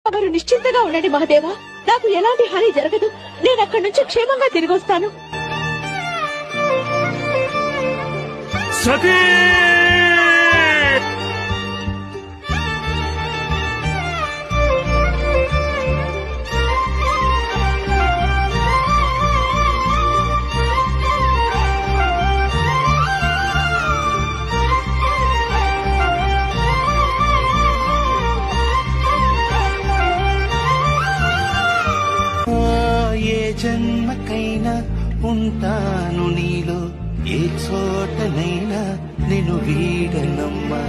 వారు నిశ్చింతగా ఉండండి మహాదేవా. నాకు ఎలాంటి హాని జరగదు. నేను అక్కడి నుంచి క్షేమంగా తిరిగి వస్తాను. సతీ జన్మకైనా ఉంటాను నీలో, ఏ చోటనైనా నేను వీడనమ్మా.